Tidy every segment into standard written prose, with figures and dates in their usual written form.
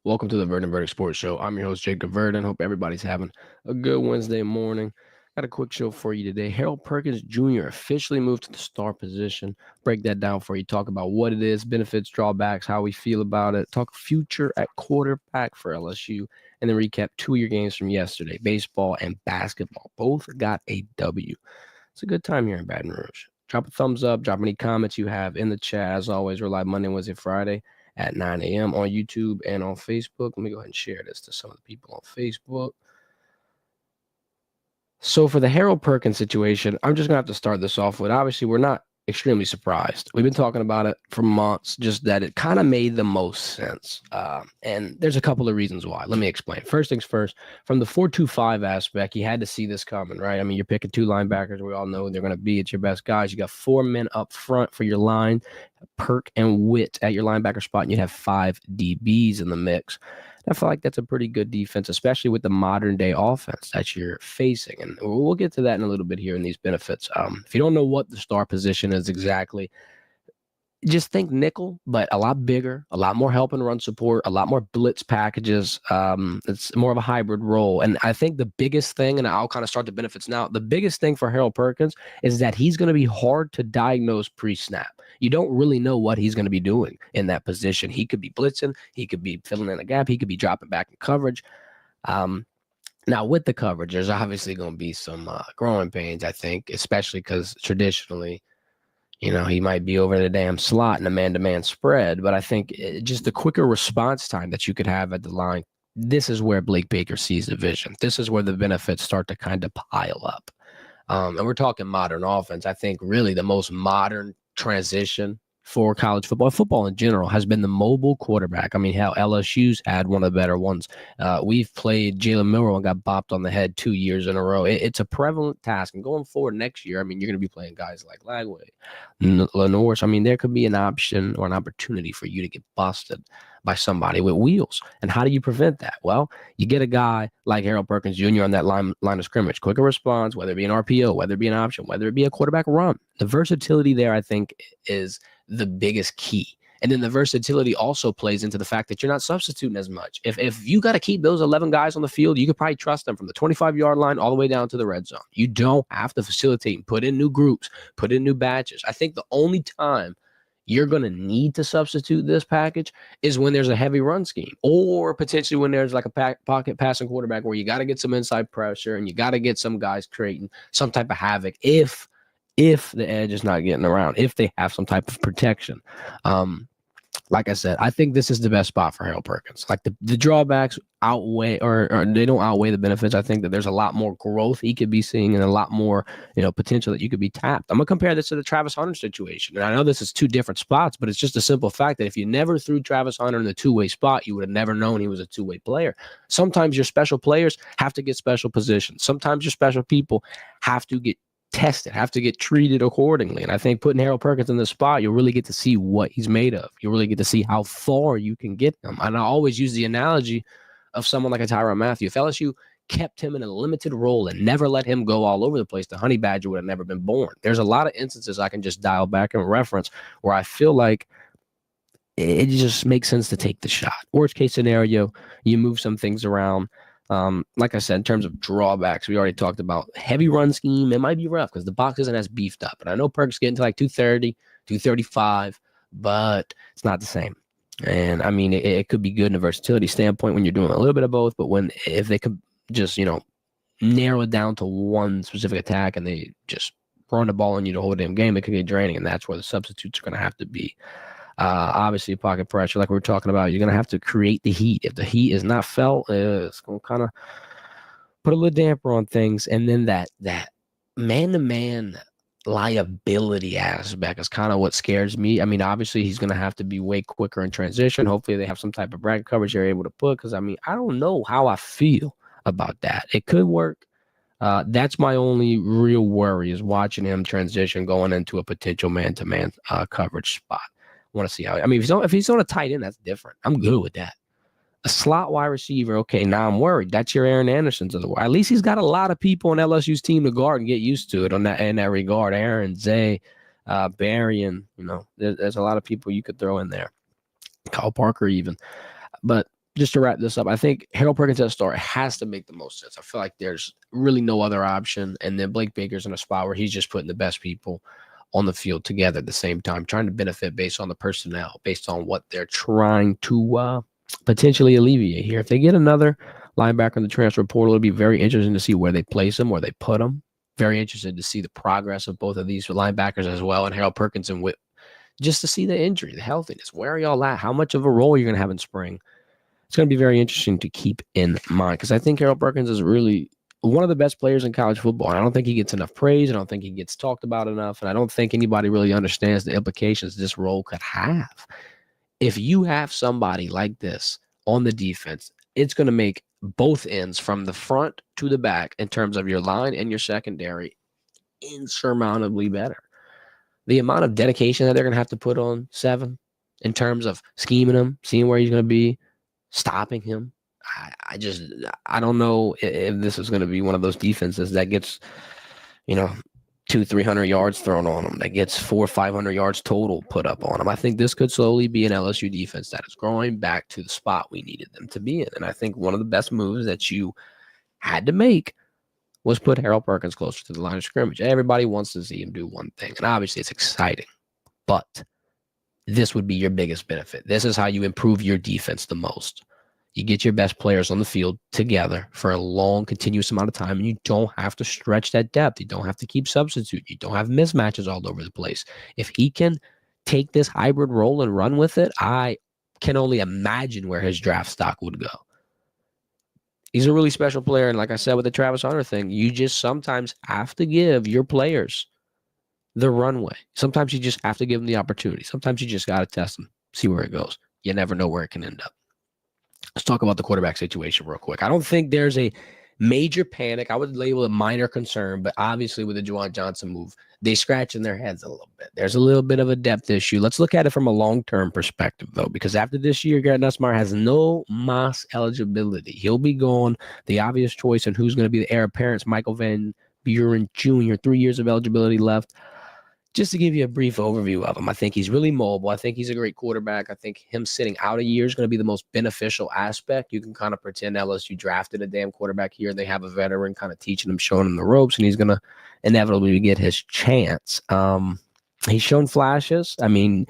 Welcome to the Verdin Sports Show. I'm your host, Jacob Verdin. Hope everybody's having a good Wednesday morning. Got a quick show for you today. Harold Perkins Jr. officially moved to the star position. Break that down for you. Talk about what it is, benefits, drawbacks, how we feel about it. Talk future at quarterback for LSU, and then recap 2 of your games from yesterday, baseball and basketball. Both got a W. It's a good time here in Baton Rouge. Drop a thumbs up. Drop any comments you have in the chat. As always, we're live Monday, Wednesday, Friday at 9 a.m. on YouTube and on Facebook. Let me go ahead and share this to some of the people on Facebook. So for the Harold Perkins situation, I'm just going to have to start this off with, obviously, we're not extremely surprised. We've been talking about it for months, just that it kind of made the most sense. And there's a couple of reasons why. Let me explain. First things first, from the 4-2-5 aspect, you had to see this coming, right? I mean, you're picking two linebackers. We all know they're going to be at your best guys. You got 4 men up front for your line, Perk and Witt at your linebacker spot, and you have 5 DBs in the mix. I feel like that's a pretty good defense, especially with the modern day offense that you're facing. And we'll get to that in a little bit here in these benefits. If you don't know what the star position is exactly, just think nickel, but a lot bigger, a lot more help and run support, a lot more blitz packages. It's more of a hybrid role. And I think the biggest thing, and I'll kind of start the benefits now, the biggest thing for Harold Perkins is that he's going to be hard to diagnose pre-snap. You don't really know what he's going to be doing in that position. He could be blitzing, he could be filling in a gap, he could be dropping back in coverage. Now, with the coverage, there's obviously going to be some growing pains, I think, especially because traditionally, he might be over the damn slot in a man-to-man spread, but I think just the quicker response time that you could have at the line, this is where Blake Baker sees the vision. This is where the benefits start to kind of pile up. And we're talking modern offense. I think really the most modern transition for college football in general, has been the mobile quarterback. I mean, hell, LSU's had one of the better ones. We've played Jalen Milroe and got bopped on the head 2 years in a row. It's a prevalent task. And going forward next year, I mean, you're going to be playing guys like Lagway, Lenore. So, I mean, there could be an option or an opportunity for you to get busted by somebody with wheels. And how do you prevent that? Well, you get a guy like Harold Perkins Jr. on that line of scrimmage, quicker response, whether it be an RPO, whether it be an option, whether it be a quarterback run. The versatility there, I think, is the biggest key. And then the versatility also plays into the fact that you're not substituting as much. If you got to keep those 11 guys on the field, you could probably trust them from the 25-yard line all the way down to the red zone. You don't have to facilitate and put in new groups, put in new batches. I think the only time you're going to need to substitute this package is when there's a heavy run scheme, or potentially when there's like a pocket passing quarterback where you got to get some inside pressure and you got to get some guys creating some type of havoc if the edge is not getting around, if they have some type of protection. Like I said, I think this is the best spot for Harold Perkins. Like the drawbacks outweigh, or they don't outweigh the benefits. I think that there's a lot more growth he could be seeing and a lot more, potential that you could be tapped. I'm going to compare this to the Travis Hunter situation. And I know this is 2 different spots, but it's just a simple fact that if you never threw Travis Hunter in the two-way spot, you would have never known he was a two-way player. Sometimes your special players have to get special positions. Sometimes your special people have to get tested, have to get treated accordingly. And I think putting Harold Perkins in this spot, you'll really get to see what he's made of. You'll really get to see how far you can get him. And I always use the analogy of someone like a Tyrann Mathieu. If LSU kept him in a limited role and never let him go all over the place, the Honey Badger would have never been born. There's a lot of instances I can just dial back and reference where I feel like it just makes sense to take the shot. Worst case scenario, you move some things around. Like I said, in terms of drawbacks, we already talked about heavy run scheme. It might be rough because the box isn't as beefed up. And I know Perk's getting to like 230, 235, but it's not the same. And I mean, it could be good in a versatility standpoint when you're doing a little bit of both, but if they could just, narrow it down to one specific attack and they just run the ball on you the whole damn game, it could get draining. And that's where the substitutes are going to have to be. Obviously, pocket pressure, like we were talking about, you're going to have to create the heat. If the heat is not felt, it's going to kind of put a little damper on things. And then that man-to-man liability aspect is kind of what scares me. I mean, obviously, he's going to have to be way quicker in transition. Hopefully, they have some type of bracket coverage they're able to put, because, I mean, I don't know how I feel about that. It could work. That's my only real worry, is watching him transition going into a potential man-to-man coverage spot. Want to see how. I mean, if he's on a tight end, that's different. I'm good with that. A slot wide receiver, okay. Now I'm worried. That's your Aaron Andersons of the world. At least he's got a lot of people on LSU's team to guard and get used to it in that regard. Aaron, Zay, Berrien. There's a lot of people you could throw in there. Kyle Parker even, but just to wrap this up, I think Harold Perkins at start has to make the most sense. I feel like there's really no other option. And then Blake Baker's in a spot where he's just putting the best people on the field together at the same time, trying to benefit based on the personnel, based on what they're trying to potentially alleviate here. If they get another linebacker in the transfer portal, it'll be very interesting to see where they place him, where they put him. Very interested to see the progress of both of these linebackers as well, and Harold Perkins and just to see the injury, the healthiness. Where are y'all at? How much of a role you're going to have in spring? It's going to be very interesting to keep in mind because I think Harold Perkins is really one of the best players in college football. And I don't think he gets enough praise. I don't think he gets talked about enough. And I don't think anybody really understands the implications this role could have. If you have somebody like this on the defense, it's going to make both ends from the front to the back in terms of your line and your secondary insurmountably better. The amount of dedication that they're going to have to put on Seven in terms of scheming him, seeing where he's going to be, stopping him. I don't know if this is going to be one of those defenses that gets, 200-300 yards thrown on them, that gets 400 or 500 yards total put up on them. I think this could slowly be an LSU defense that is growing back to the spot we needed them to be in. And I think one of the best moves that you had to make was put Harold Perkins closer to the line of scrimmage. Everybody wants to see him do one thing, and obviously it's exciting, but this would be your biggest benefit. This is how you improve your defense the most. You get your best players on the field together for a long, continuous amount of time, and you don't have to stretch that depth. You don't have to keep substituting. You don't have mismatches all over the place. If he can take this hybrid role and run with it, I can only imagine where his draft stock would go. He's a really special player, and like I said with the Travis Hunter thing, you just sometimes have to give your players the runway. Sometimes you just have to give them the opportunity. Sometimes you just got to test them, see where it goes. You never know where it can end up. Let's talk about the quarterback situation real quick. I don't think there's a major panic. I would label it minor concern, but obviously with the Juwan Johnson move, they scratching their heads a little bit. There's a little bit of a depth issue. Let's look at it from a long-term perspective, though, because after this year, Garrett Nussmeier has no Moss eligibility. He'll be gone. The obvious choice and who's going to be the heir apparent, Michael Van Buren Jr., 3 years of eligibility left. Just to give you a brief overview of him, I think he's really mobile. I think he's a great quarterback. I think him sitting out a year is going to be the most beneficial aspect. You can kind of pretend LSU drafted a damn quarterback here. They have a veteran kind of teaching him, showing him the ropes, and he's going to inevitably get his chance. He's shown flashes. I mean,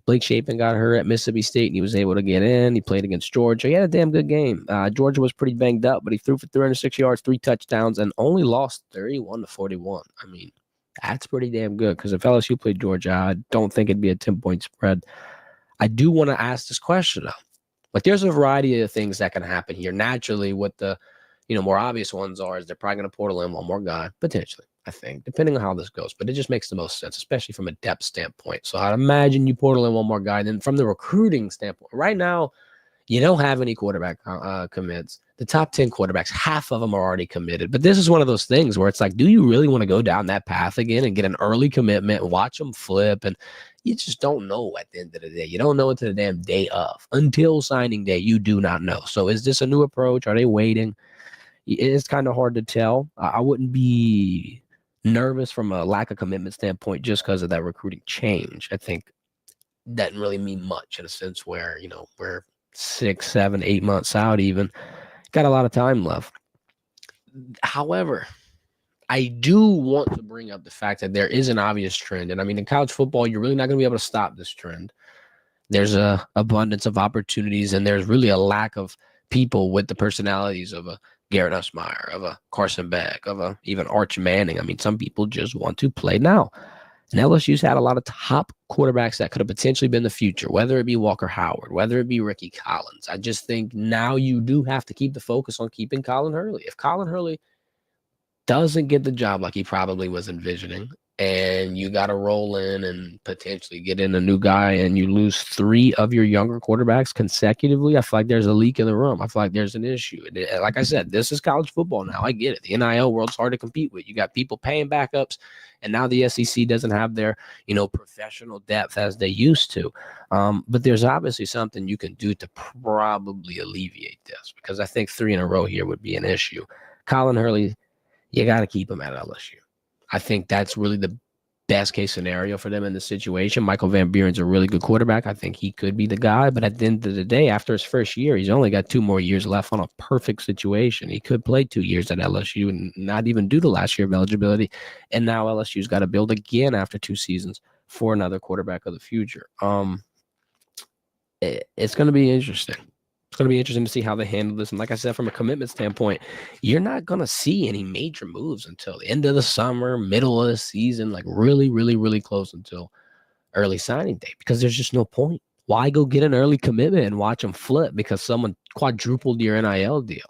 Blake Shapen got hurt at Mississippi State, and he was able to get in. He played against Georgia. He had a damn good game. Georgia was pretty banged up, but he threw for 306 yards, 3 touchdowns, and only lost 31-41. I mean, that's pretty damn good because if LSU played Georgia, I don't think it'd be a 10-point spread. I do want to ask this question, though. Like, there's a variety of things that can happen here. Naturally, what the more obvious ones are is they're probably going to portal in one more guy, potentially, I think, depending on how this goes. But it just makes the most sense, especially from a depth standpoint. So I'd imagine you portal in one more guy. Then from the recruiting standpoint, right now, you don't have any quarterback commits. The top 10 quarterbacks, half of them are already committed. But this is one of those things where it's like, do you really want to go down that path again and get an early commitment, watch them flip? And you just don't know at the end of the day. You don't know until the damn day of. Until signing day, you do not know. So is this a new approach? Are they waiting? It's kind of hard to tell. I wouldn't be nervous from a lack of commitment standpoint just because of that recruiting change. I think that doesn't really mean much in a sense where, we're 6, 7, 8 months out even. Got a lot of time left. However, I do want to bring up the fact that there is an obvious trend. And I mean, in college football, you're really not going to be able to stop this trend. There's a abundance of opportunities, and there's really a lack of people with the personalities of a Garrett Nussmeier, of a Carson Beck, of a even Arch Manning. I mean, some people just want to play now. And LSU's had a lot of top quarterbacks that could have potentially been the future, whether it be Walker Howard, whether it be Ricky Collins. I just think now you do have to keep the focus on keeping Colin Hurley. If Colin Hurley doesn't get the job like he probably was envisioning, and you got to roll in and potentially get in a new guy, and you lose 3 of your younger quarterbacks consecutively, I feel like there's a leak in the room. I feel like there's an issue. And like I said, this is college football now. I get it. The NIL world's hard to compete with. You got people paying backups, and now the SEC doesn't have their, professional depth as they used to. But there's obviously something you can do to probably alleviate this, because I think 3 in a row here would be an issue. Colin Hurley, you got to keep him at LSU. I think that's really the best case scenario for them in this situation. Michael Van Buren's a really good quarterback. I think he could be the guy. But at the end of the day, after his first year, he's only got 2 more years left on a perfect situation. He could play 2 years at LSU and not even do the last year of eligibility. And now LSU's got to build again after 2 seasons for another quarterback of the future. It's going to be interesting. It's going to be interesting to see how they handle this. And like I said, from a commitment standpoint, you're not going to see any major moves until the end of the summer, middle of the season, like really, really, really close until early signing day, because there's just no point. Why go get an early commitment and watch them flip because someone quadrupled your NIL deal?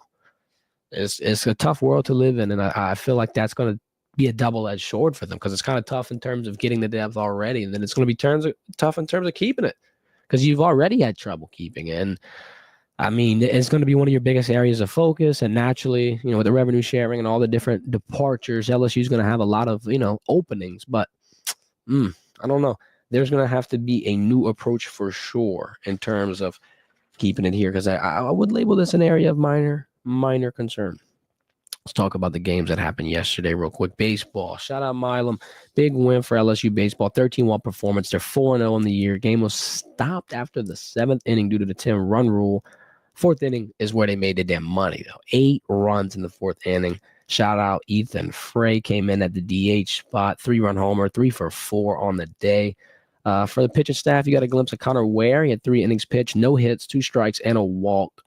It's a tough world to live in, and I feel like that's going to be a double-edged sword for them, because it's kind of tough in terms of getting the depth already, and then it's going to be tough in terms of keeping it, because you've already had trouble keeping it. And I mean, it's going to be one of your biggest areas of focus. And naturally, with the revenue sharing and all the different departures, LSU is going to have a lot of, openings. But I don't know. There's going to have to be a new approach for sure in terms of keeping it here, because I would label this an area of minor concern. Let's talk about the games that happened yesterday real quick. Baseball. Shout out Milam. Big win for LSU baseball. 13-1 performance. They're 4-0 in the year. Game was stopped after the 7th inning due to the 10-run rule. 4th inning is where they made the damn money, though. 8 runs in the 4th inning. Shout out Ethan Frey. Came in at the DH spot. 3-run homer. 3 for 4 on the day. For the pitching staff, you got a glimpse of Connor Ware. He had 3 innings pitched, no hits, 2 strikes, and a walk.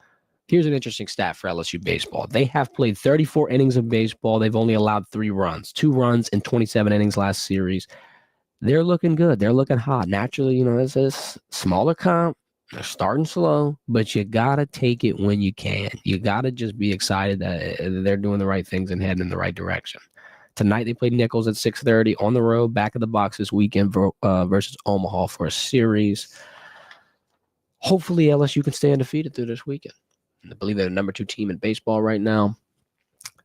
Here's an interesting stat for LSU baseball. They have played 34 innings of baseball. They've only allowed 3 runs, 2 runs in 27 innings last series. They're looking good. They're looking hot. Naturally, it's a smaller comp. They're starting slow, but you got to take it when you can. You got to just be excited that they're doing the right things and heading in the right direction. Tonight, they played Nichols at 6:30 on the road, back of the box this weekend versus Omaha for a series. Hopefully, LSU can stay undefeated through this weekend. I believe they're the number 2 team in baseball right now.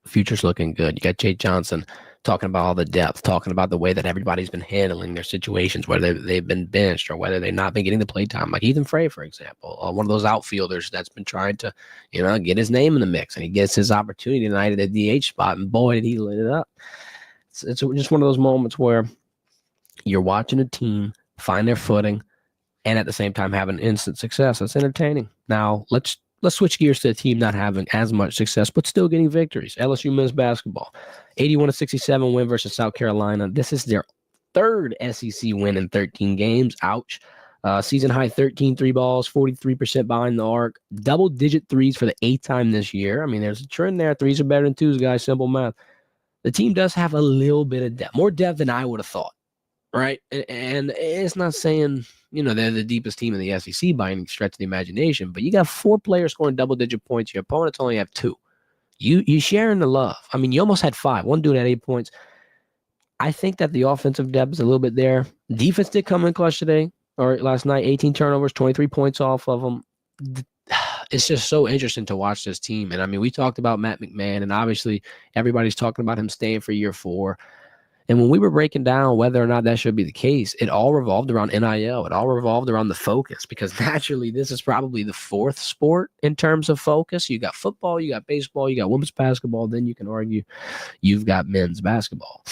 The future's looking good. You got Jay Johnson talking about all the depth, talking about the way that everybody's been handling their situations, whether they've been benched or whether they've not been getting the play time. Like Ethan Frey, for example, one of those outfielders that's been trying to, get his name in the mix, and he gets his opportunity tonight at the DH spot, and boy, did he lit it up. It's just one of those moments where you're watching a team find their footing and at the same time having instant success. It's entertaining. Now, let's switch gears to a team not having as much success, but still getting victories. LSU men's basketball, 81-67 win versus South Carolina. This is their 3rd SEC win in 13 games. Ouch. Season high 13 3 balls, 43% behind the arc, double-digit threes for the 8th time this year. I mean, there's a trend there. Threes are better than twos, guys. Simple math. The team does have a little bit of depth, more depth than I would have thought, right? And it's not saying they're the deepest team in the SEC by any stretch of the imagination, but you got 4 players scoring double-digit points. Your opponents only have 2. You sharing the love. I mean, you almost had 5. One dude had 8 points. I think that the offensive depth is a little bit there. Defense did come in clutch today or last night. 18 turnovers, 23 points off of them. It's just so interesting to watch this team. And I mean, we talked about Matt McMahon, and obviously everybody's talking about him staying for year 4. And when we were breaking down whether or not that should be the case, it all revolved around NIL. It all revolved around the focus, because naturally this is probably the 4th sport in terms of focus. You got football, you got baseball, you got women's basketball. Then you can argue you've got men's basketball.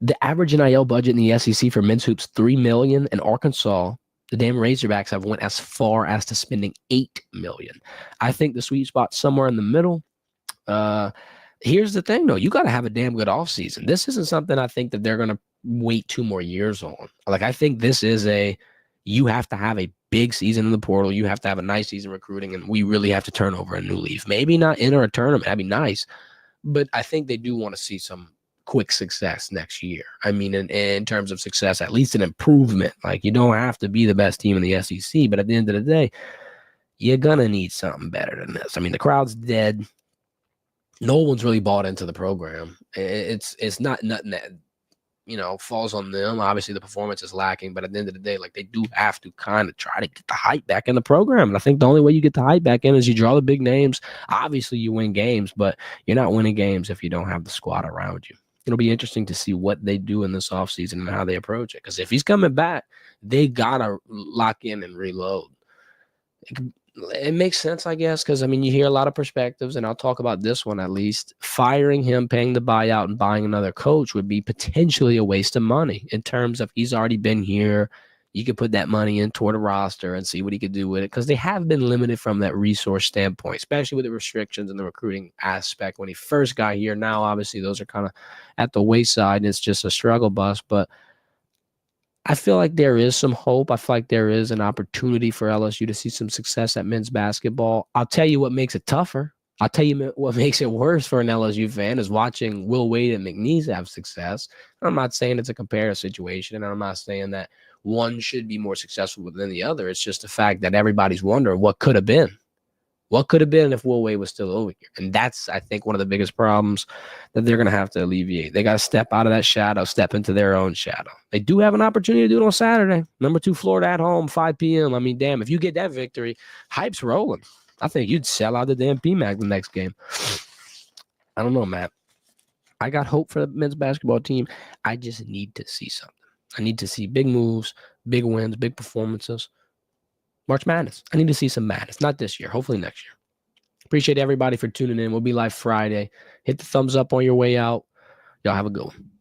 The average NIL budget in the SEC for men's hoops, $3 million. In Arkansas, the damn Razorbacks have went as far as to spending $8 million. I think the sweet spot's somewhere in the middle. Here's the thing, though. You got to have a damn good offseason. This isn't something I think that they're going to wait 2 more years on. Like, I think this is you have to have a big season in the portal. You have to have a nice season recruiting, and we really have to turn over a new leaf. Maybe not enter a tournament. That'd be nice. But I think they do want to see some quick success next year. I mean, in terms of success, at least an improvement. Like, you don't have to be the best team in the SEC, but at the end of the day, you're going to need something better than this. I mean, the crowd's dead. No one's really bought into the program. It's not nothing that, falls on them. Obviously, the performance is lacking, but at the end of the day, like, they do have to kind of try to get the hype back in the program. And I think the only way you get the hype back in is you draw the big names. Obviously, you win games, but you're not winning games if you don't have the squad around you. It'll be interesting to see what they do in this offseason and how they approach it. Because if he's coming back, they got to lock in and reload. It makes sense, I guess, because I mean, you hear a lot of perspectives, and I'll talk about this one at least. Firing him, paying the buyout, and buying another coach would be potentially a waste of money in terms of he's already been here. You could put that money in toward a roster and see what he could do with it, because they have been limited from that resource standpoint, especially with the restrictions and the recruiting aspect when he first got here. Now, obviously, those are kind of at the wayside, and it's just a struggle bus, but I feel like there is some hope. I feel like there is an opportunity for LSU to see some success at men's basketball. I'll tell you what makes it tougher. I'll tell you what makes it worse for an LSU fan is watching Will Wade and McNeese have success. I'm not saying it's a comparative situation, and I'm not saying that one should be more successful than the other. It's just the fact that everybody's wondering what could have been. What could have been if Will Wade was still over here? And that's, I think, one of the biggest problems that they're going to have to alleviate. They got to step out of that shadow, step into their own shadow. They do have an opportunity to do it on Saturday. Number 2, Florida at home, 5 p.m. I mean, damn, if you get that victory, hype's rolling. I think you'd sell out the damn PMAC the next game. I don't know, Matt. I got hope for the men's basketball team. I just need to see something. I need to see big moves, big wins, big performances. March Madness. I need to see some madness. Not this year. Hopefully next year. Appreciate everybody for tuning in. We'll be live Friday. Hit the thumbs up on your way out. Y'all have a good one.